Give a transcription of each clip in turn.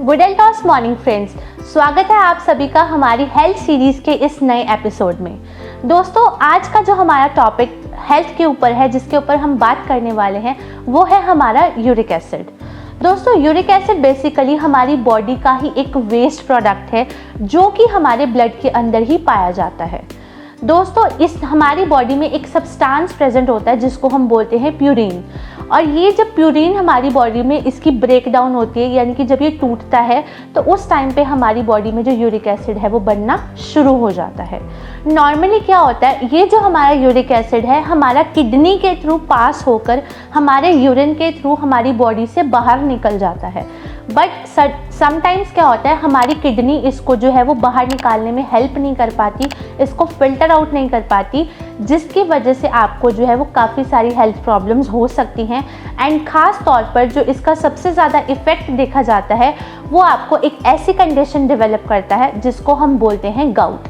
Good and toss morning friends, स्वागत है आप सभी का हमारी हेल्थ सीरीज के इस नए एपिसोड में। दोस्तों, आज का जो हमारा टॉपिक हेल्थ के ऊपर है, जिसके ऊपर हम बात करने वाले हैं, वो है हमारा यूरिक एसिड। दोस्तों, यूरिक एसिड बेसिकली हमारी बॉडी का ही एक वेस्ट प्रोडक्ट है जो कि हमारे ब्लड के अंदर ही पाया जाता है। दोस्तों, इस हमारी बॉडी में एक सब्सटेंस प्रेजेंट होता है जिसको हम बोलते हैं प्यूरिन, और ये जब प्यूरिन हमारी बॉडी में इसकी ब्रेकडाउन होती है, यानी कि जब ये टूटता है तो उस टाइम पे हमारी बॉडी में जो यूरिक एसिड है वो बनना शुरू हो जाता है। नॉर्मली क्या होता है, ये जो हमारा यूरिक एसिड है हमारा किडनी के थ्रू पास होकर हमारे यूरिन के थ्रू हमारी बॉडी से बाहर निकल जाता है। बट समटाइम्स क्या होता है, हमारी किडनी इसको जो है वो बाहर निकालने में हेल्प नहीं कर पाती, इसको फिल्टर आउट नहीं कर पाती, जिसकी वजह से आपको जो है वो काफ़ी सारी हेल्थ प्रॉब्लम्स हो सकती हैं। एंड ख़ास तौर पर जो इसका सबसे ज़्यादा इफ़ेक्ट देखा जाता है वो आपको एक ऐसी कंडीशन डेवलप करता है जिसको हम बोलते हैं गाउट।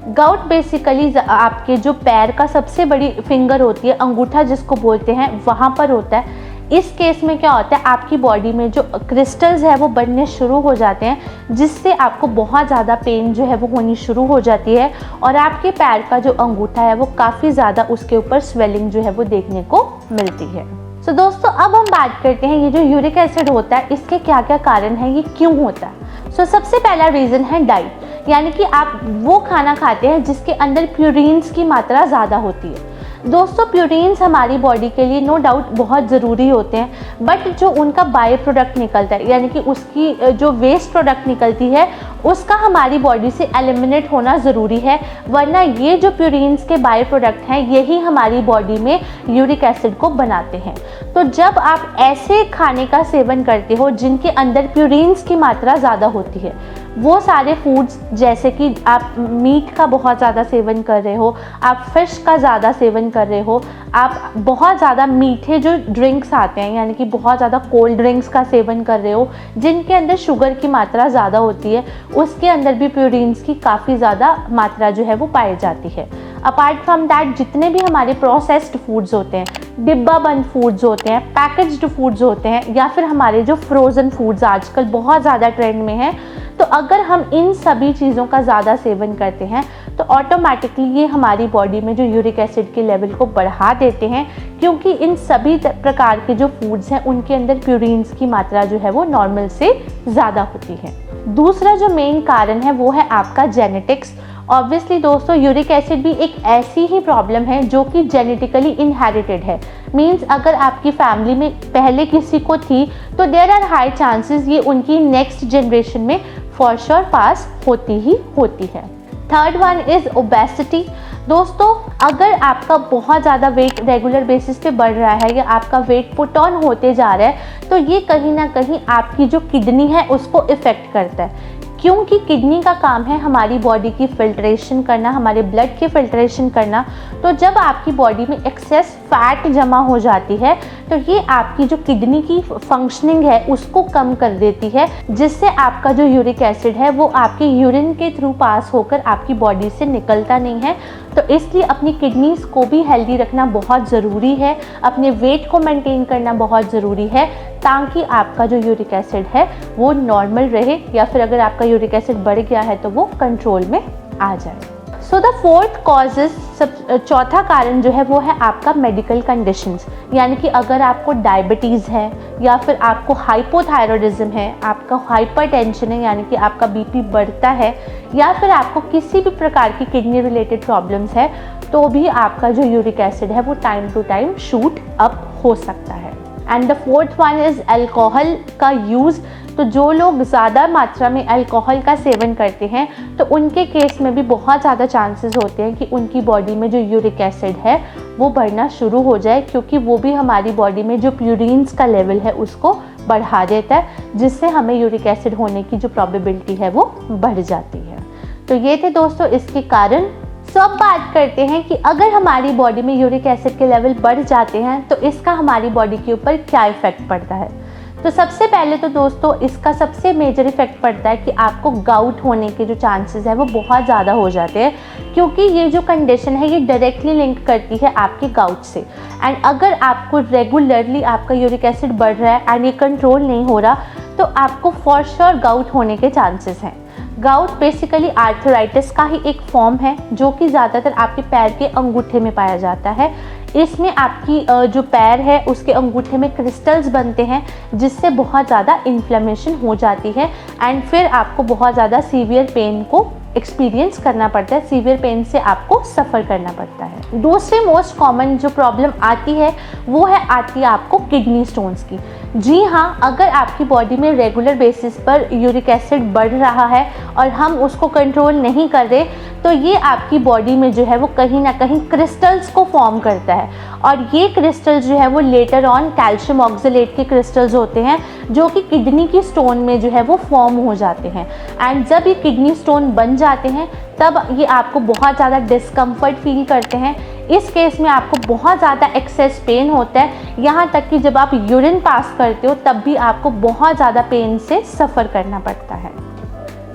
गाउट बेसिकली आपके जो पैर का सबसे बड़ी फिंगर होती है, अंगूठा जिसको बोलते हैं, वहाँ पर होता है। इस केस में क्या होता है, आपकी बॉडी में जो क्रिस्टल्स है वो बनने शुरू हो जाते हैं, जिससे आपको बहुत ज़्यादा पेन जो है वो होनी शुरू हो जाती है, और आपके पैर का जो अंगूठा है वो काफ़ी ज़्यादा उसके ऊपर स्वेलिंग जो है वो देखने को मिलती है। तो दोस्तों, अब हम बात करते हैं ये जो यूरिक एसिड होता है इसके क्या क्या कारण हैं, ये क्यों होता है। सबसे पहला रीज़न है डाइट, यानी कि आप वो खाना खाते हैं जिसके अंदर प्यूरिन्स की मात्रा ज़्यादा होती है। दोस्तों, प्यूरिन्स हमारी बॉडी के लिए नो डाउट बहुत ज़रूरी होते हैं, बट जो उनका बाय प्रोडक्ट निकलता है, यानी कि उसकी जो वेस्ट प्रोडक्ट निकलती है उसका हमारी बॉडी से एलिमिनेट होना ज़रूरी है, वरना ये जो प्यूरिन्स के बाय प्रोडक्ट हैं यही हमारी बॉडी में यूरिक एसिड को बनाते हैं। तो जब आप ऐसे खाने का सेवन करते हो जिनके अंदर प्यूरिन्स की मात्रा ज़्यादा होती है, वो सारे फूड्स जैसे कि आप मीट का बहुत ज़्यादा सेवन कर रहे हो, आप फिश का ज़्यादा सेवन कर रहे हो, आप बहुत ज़्यादा मीठे जो ड्रिंक्स आते हैं, यानी कि बहुत ज़्यादा कोल्ड ड्रिंक्स का सेवन कर रहे हो जिनके अंदर शुगर की मात्रा ज़्यादा होती है, उसके अंदर भी प्यूरिन्स की काफ़ी ज़्यादा मात्रा जो है वो पाई जाती है। अपार्ट फ्रॉम दैट, जितने भी हमारे प्रोसेस्ड फूड्स होते हैं, डिब्बा बंद फूड्स होते हैं, पैकेज्ड फूड्स होते हैं, या फिर हमारे जो फ्रोज़न फूड्स आजकल बहुत ज़्यादा ट्रेंड में हैं, तो अगर हम इन सभी चीज़ों का ज़्यादा सेवन करते हैं तो ऑटोमेटिकली ये हमारी बॉडी में जो यूरिक एसिड के लेवल को बढ़ा देते हैं, क्योंकि इन सभी प्रकार के जो फूड्स हैं उनके अंदर प्यूरिन्स की मात्रा जो है वो नॉर्मल से ज़्यादा होती है। दूसरा जो मेन कारण है वो है आपका जेनेटिक्स। ऑब्वियसली दोस्तों, यूरिक एसिड भी एक ऐसी ही प्रॉब्लम है जो कि जेनेटिकली इनहेरिटेड है। मीन्स अगर आपकी फैमिली में पहले किसी को थी तो देयर आर हाई चांसेस ये उनकी नेक्स्ट जनरेशन में फॉर श्योर पास होती ही होती है। Third one is obesity. दोस्तों, अगर आपका बहुत ज़्यादा वेट रेगुलर बेसिस पे बढ़ रहा है या आपका वेट पुट ऑन होते जा रहा है, तो ये कहीं ना कहीं आपकी जो किडनी है उसको इफ़ेक्ट करता है, क्योंकि किडनी का काम है हमारी बॉडी की फिल्ट्रेशन करना, हमारे ब्लड की फिल्ट्रेशन करना। तो जब आपकी बॉडी में एक्सेस फैट जमा हो जाती है तो ये आपकी जो किडनी की फंक्शनिंग है उसको कम कर देती है, जिससे आपका जो यूरिक एसिड है वो आपके यूरिन के थ्रू पास होकर आपकी बॉडी से निकलता नहीं है। तो इसलिए अपनी किडनीज को भी हेल्दी रखना बहुत ज़रूरी है, अपने वेट को मेंटेन करना बहुत ज़रूरी है, ताकि आपका जो यूरिक एसिड है वो नॉर्मल रहे, या फिर अगर आपका यूरिक एसिड बढ़ गया है तो वो कंट्रोल में आ जाए। सो द फोर्थ कॉजेज, चौथा कारण जो है वो है आपका मेडिकल कंडीशंस, यानी कि अगर आपको डायबिटीज़ है, या फिर आपको हाइपोथायरॉयडिज्म है, आपका हाइपरटेंशन है, यानी कि आपका बीपी बढ़ता है, या फिर आपको किसी भी प्रकार की किडनी रिलेटेड प्रॉब्लम्स है, तो भी आपका जो यूरिक एसिड है वो time to time shoot up हो सकता है। And the fourth one is alcohol का यूज़। तो जो लोग ज़्यादा मात्रा में अल्कोहल का सेवन करते हैं तो उनके केस में भी बहुत ज़्यादा चांसेस होते हैं कि उनकी बॉडी में जो यूरिक एसिड है वो बढ़ना शुरू हो जाए, क्योंकि वो भी हमारी बॉडी में जो प्यूरिन्स का लेवल है उसको बढ़ा देता है, जिससे हमें यूरिक एसिड होने की जो प्रोबेबिलिटी है वो बढ़ जाती है। तो ये थे दोस्तों इसके कारण। सो अब बात करते हैं कि अगर हमारी बॉडी में यूरिक एसिड के लेवल बढ़ जाते हैं तो इसका हमारी बॉडी के ऊपर क्या इफ़ेक्ट पड़ता है। तो सबसे पहले तो दोस्तों इसका सबसे मेजर इफेक्ट पड़ता है कि आपको गाउट होने के जो चांसेस है वो बहुत ज़्यादा हो जाते हैं, क्योंकि ये जो कंडीशन है ये डायरेक्टली लिंक करती है आपके गाउट से। एंड अगर आपको रेगुलरली आपका यूरिक एसिड बढ़ रहा है एंड ये कंट्रोल नहीं हो रहा, तो आपको फॉर श्योर गाउट होने के चांसेस हैं। गाउट बेसिकली आर्थराइटिस का ही एक फॉर्म है जो कि ज़्यादातर आपके पैर के अंगूठे में पाया जाता है। इसमें आपकी जो पैर है उसके अंगूठे में क्रिस्टल्स बनते हैं जिससे बहुत ज़्यादा इन्फ्लेमेशन हो जाती है एंड फिर आपको बहुत ज़्यादा सीवियर पेन को एक्सपीरियंस करना पड़ता है, सीवियर पेन से आपको सफ़र करना पड़ता है। दूसरी मोस्ट कॉमन जो प्रॉब्लम आती है वो आती है आपको किडनी स्टोन्स की। जी हाँ, अगर आपकी बॉडी में रेगुलर बेसिस पर यूरिक एसिड बढ़ रहा है और हम उसको कंट्रोल नहीं कर रहे तो ये आपकी बॉडी में जो है वो कहीं ना कहीं क्रिस्टल्स को फॉर्म करता है और ये क्रिस्टल्स जो है वो लेटर ऑन कैल्शियम ऑक्सलेट के क्रिस्टल्स होते हैं जो कि किडनी की स्टोन में जो है वो फॉर्म हो जाते हैं एंड जब ये किडनी स्टोन बन जाते हैं तब ये आपको बहुत ज़्यादा डिस्कम्फर्ट फील करते हैं। इस केस में आपको बहुत ज़्यादा एक्सेस पेन होता है, यहाँ तक कि जब आप यूरिन पास करते हो तब भी आपको बहुत ज़्यादा पेन से सफ़र करना पड़ता है।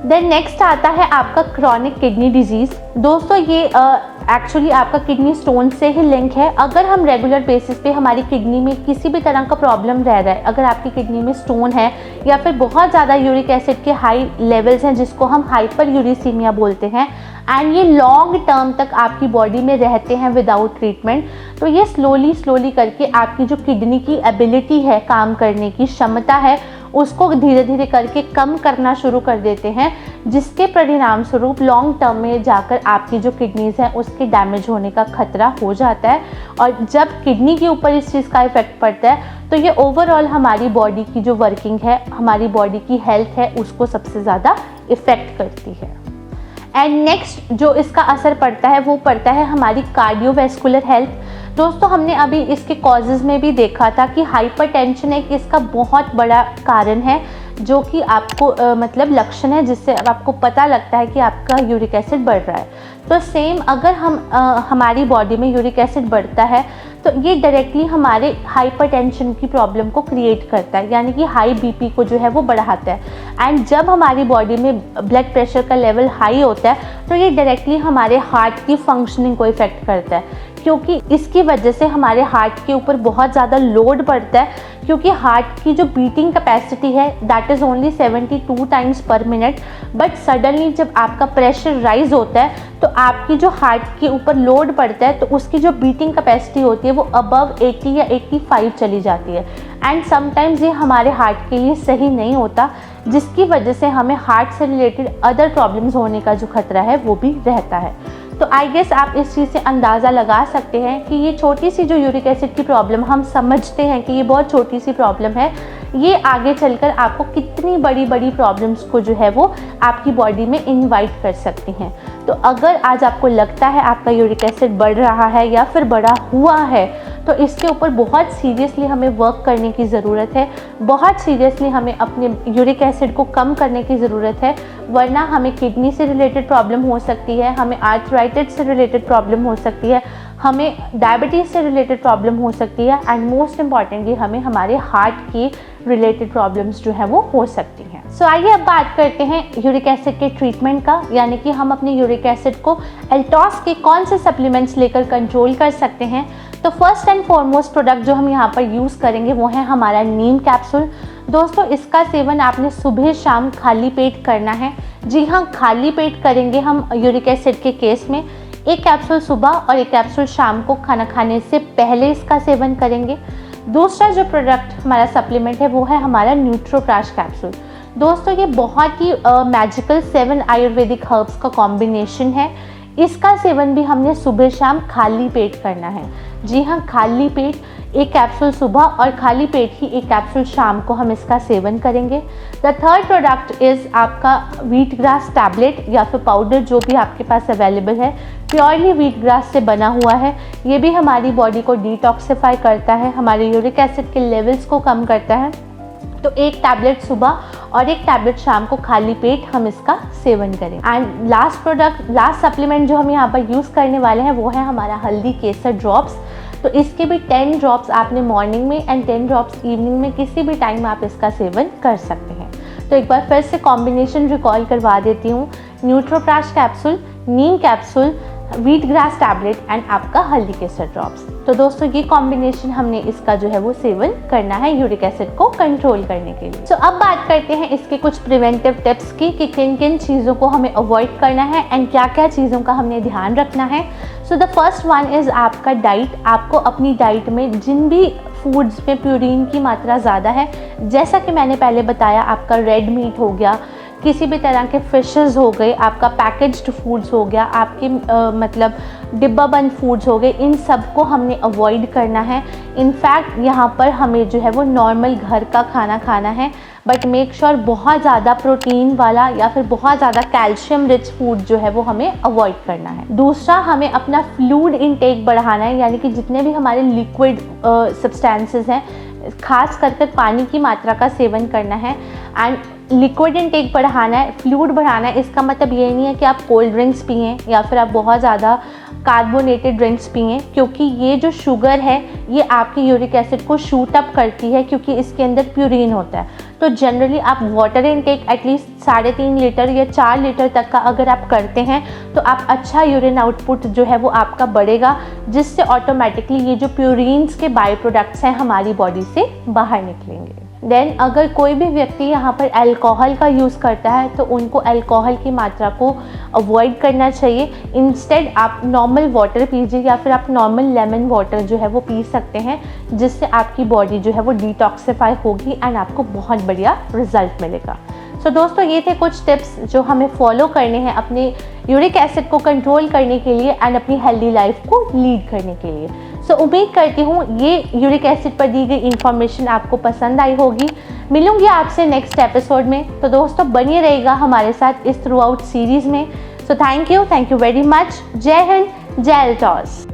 देन नेक्स्ट आता है आपका क्रॉनिक किडनी डिजीज़। दोस्तों ये एक्चुअली आपका किडनी स्टोन से ही लिंक है। अगर हम रेगुलर बेसिस पे हमारी किडनी में किसी भी तरह का प्रॉब्लम रह रहा है, अगर आपकी किडनी में स्टोन है या फिर बहुत ज़्यादा यूरिक एसिड के हाई लेवल्स हैं जिसको हम हाइपर यूरिसीमिया बोलते हैं एंड ये लॉन्ग टर्म तक आपकी बॉडी में रहते हैं विदाउट ट्रीटमेंट, तो ये स्लोली करके आपकी जो किडनी की एबिलिटी है, काम करने की क्षमता है, उसको धीरे धीरे करके कम करना शुरू कर देते हैं जिसके परिणाम स्वरूप लॉन्ग टर्म में जाकर आपकी जो किडनीज़ हैं उसके डैमेज होने का खतरा हो जाता है। और जब किडनी के ऊपर इस चीज़ का इफेक्ट पड़ता है तो ये ओवरऑल हमारी बॉडी की जो वर्किंग है, हमारी बॉडी की हेल्थ है, उसको सबसे ज़्यादा इफ़ेक्ट करती है। एंड नेक्स्ट जो इसका असर पड़ता है वो पड़ता है हमारी कार्डियोवैस्कुलर हेल्थ। दोस्तों हमने अभी इसके कॉजेज़ में भी देखा था कि हाइपरटेंशन एक इसका बहुत बड़ा कारण है जो कि आपको मतलब लक्षण है जिससे आपको पता लगता है कि आपका यूरिक एसिड बढ़ रहा है। तो सेम अगर हमारी बॉडी में यूरिक एसिड बढ़ता है तो ये डायरेक्टली हमारे हाइपरटेंशन की प्रॉब्लम को क्रिएट करता है, यानी कि हाई बीपी को जो है वो बढ़ाता है। एंड जब हमारी बॉडी में ब्लड प्रेशर का लेवल हाई होता है तो ये डायरेक्टली हमारे हार्ट की फंक्शनिंग को इफ़ेक्ट करता है, क्योंकि इसकी वजह से हमारे हार्ट के ऊपर बहुत ज़्यादा लोड पड़ता है, क्योंकि हार्ट की जो बीटिंग कैपेसिटी है दैट इज़ ओनली 72 टाइम्स पर मिनट, बट सडनली जब आपका प्रेशर राइज होता है तो आपकी जो हार्ट के ऊपर लोड पड़ता है तो उसकी जो बीटिंग कैपेसिटी होती है वो अबव 80 या 85 चली जाती है एंड समटाइम्स ये हमारे हार्ट के लिए सही नहीं होता, जिसकी वजह से हमें हार्ट से रिलेटेड अदर प्रॉब्लम्स होने का जो खतरा है वो भी रहता है। तो आई गेस आप इस चीज़ से अंदाज़ा लगा सकते हैं कि ये छोटी सी जो यूरिक एसिड की प्रॉब्लम हम समझते हैं कि ये बहुत छोटी सी प्रॉब्लम है, ये आगे चलकर आपको कितनी बड़ी बड़ी प्रॉब्लम्स को जो है वो आपकी बॉडी में इनवाइट कर सकती हैं। तो अगर आज आपको लगता है आपका यूरिक एसिड बढ़ रहा है या फिर बढ़ा हुआ है तो इसके ऊपर बहुत सीरियसली हमें वर्क करने की ज़रूरत है, बहुत सीरियसली हमें अपने यूरिक एसिड को कम करने की ज़रूरत है, वरना हमें किडनी से रिलेटेड प्रॉब्लम हो सकती है, हमें आर्थराइटिस से रिलेटेड प्रॉब्लम हो सकती है, हमें डायबिटीज़ से रिलेटेड प्रॉब्लम हो सकती है एंड मोस्ट इम्पॉर्टेंटली हमें हमारे हार्ट की रिलेटेड प्रॉब्लम्स जो है वो हो सकती हैं। सो आइए अब बात करते हैं यूरिक एसिड के ट्रीटमेंट का, यानी कि हम अपने यूरिक एसिड को एल्टॉस के कौन से सप्लीमेंट्स लेकर कंट्रोल कर सकते हैं। तो फर्स्ट एंड फॉरमोस्ट प्रोडक्ट जो हम यहाँ पर यूज़ करेंगे वो है हमारा नीम कैप्सूल। दोस्तों इसका सेवन आपने सुबह शाम खाली पेट करना है। जी हाँ, खाली पेट करेंगे हम यूरिक एसिड के केस में। एक कैप्सूल सुबह और एक कैप्सूल शाम को खाना खाने से पहले इसका सेवन करेंगे। दूसरा जो प्रोडक्ट हमारा सप्लीमेंट है वो है हमारा न्यूट्रोप्राश कैप्सूल। दोस्तों ये बहुत ही मैजिकल 7 आयुर्वेदिक हर्ब्स का कॉम्बिनेशन है। इसका सेवन भी हमने सुबह शाम खाली पेट करना है। जी हाँ, खाली पेट, एक कैप्सूल सुबह और खाली पेट ही एक कैप्सूल शाम को हम इसका सेवन करेंगे। द थर्ड प्रोडक्ट इज़ आपका व्हीट ग्रास टैबलेट या फिर पाउडर, जो भी आपके पास अवेलेबल है, प्योरली व्हीट ग्रास से बना हुआ है। ये भी हमारी बॉडी को डिटॉक्सिफाई करता है, हमारे यूरिक एसिड के लेवल्स को कम करता है। तो एक टैबलेट सुबह और एक टैबलेट शाम को खाली पेट हम इसका सेवन करें। एंड लास्ट सप्लीमेंट जो हम यहाँ पर यूज़ करने वाले हैं वो है हमारा हल्दी केसर ड्रॉप्स। तो इसके भी 10 ड्रॉप्स आपने मॉर्निंग में एंड 10 ड्रॉप्स इवनिंग में, किसी भी टाइम आप इसका सेवन कर सकते हैं। तो एक बार फिर से कॉम्बिनेशन रिकॉल करवा देती हूँ। Nutroprash capsule, neem capsule, wheat grass tablet and आपका हल्दी केसर ड्रॉप्स। तो दोस्तों ये कॉम्बिनेशन हमने इसका जो है वो सेवन करना है यूरिक एसिड को कंट्रोल करने के लिए। तो अब बात करते हैं इसके कुछ प्रिवेंटिव टिप्स की कि किन किन चीज़ों को हमें अवॉइड करना है एंड क्या क्या चीज़ों का हमने ध्यान रखना है। So the first one is आपका डाइट। आपको अपनी डाइट में जिन भी फूड्स में प्यूरिन की मात्रा ज़्यादा है, जैसा कि मैंने पहले बताया, आपका रेड मीट हो गया, किसी भी तरह के फिशेस हो गए, आपका पैकेज्ड फूड्स हो गया, आपके मतलब डिब्बा बंद फूड्स हो गए, इन सब को हमने अवॉइड करना है। इनफैक्ट यहाँ पर हमें जो है वो नॉर्मल घर का खाना खाना है, बट मेक श्योर बहुत ज़्यादा प्रोटीन वाला या फिर बहुत ज़्यादा कैल्शियम रिच फूड जो है वो हमें अवॉइड करना है। दूसरा, हमें अपना फ्लूइड इनटेक बढ़ाना है, यानी कि जितने भी हमारे लिक्विड सब्सटेंसेस हैं, खास कर पानी की मात्रा का सेवन करना है एंड लिक्विड इनटेक बढ़ाना है, फ्लूइड बढ़ाना है। इसका मतलब ये नहीं है कि आप कोल्ड ड्रिंक्स पिएं या फिर आप बहुत ज़्यादा कार्बोनेटेड ड्रिंक्स पिएं, क्योंकि ये जो शुगर है ये आपकी यूरिक एसिड को शूट अप करती है, क्योंकि इसके अंदर प्यूरिन होता है। तो जनरली आप वाटर इनटेक एटलीस्ट 3.5 लीटर या 4 लीटर तक का अगर आप करते हैं तो आप अच्छा यूरिन आउटपुट जो है वो आपका बढ़ेगा, जिससे ऑटोमेटिकली ये जो प्यूरिन्स के बाय प्रोडक्ट्स हैं हमारी बॉडी से बाहर निकलेंगे। देन अगर कोई भी व्यक्ति यहाँ पर अल्कोहल का यूज़ करता है तो उनको अल्कोहल की मात्रा को अवॉइड करना चाहिए। इंस्टेड आप नॉर्मल वाटर पीजिए या फिर आप नॉर्मल लेमन वाटर जो है वो पी सकते हैं, जिससे आपकी बॉडी जो है वो डिटॉक्सिफाई होगी एंड आपको बहुत बढ़िया रिजल्ट मिलेगा। सो दोस्तों ये थे कुछ टिप्स जो हमें फॉलो करने हैं अपने यूरिक एसिड को कंट्रोल करने के लिए एंड अपनी हेल्दी लाइफ को लीड करने के लिए। सो उम्मीद करती हूँ ये यूरिक एसिड पर दी गई इन्फॉर्मेशन आपको पसंद आई होगी। मिलूंगी आपसे नेक्स्ट एपिसोड में। तो दोस्तों बनिए रहेगा हमारे साथ इस थ्रू आउट सीरीज़ में। So thank you very much. जय हिंद, जय एल्टॉस।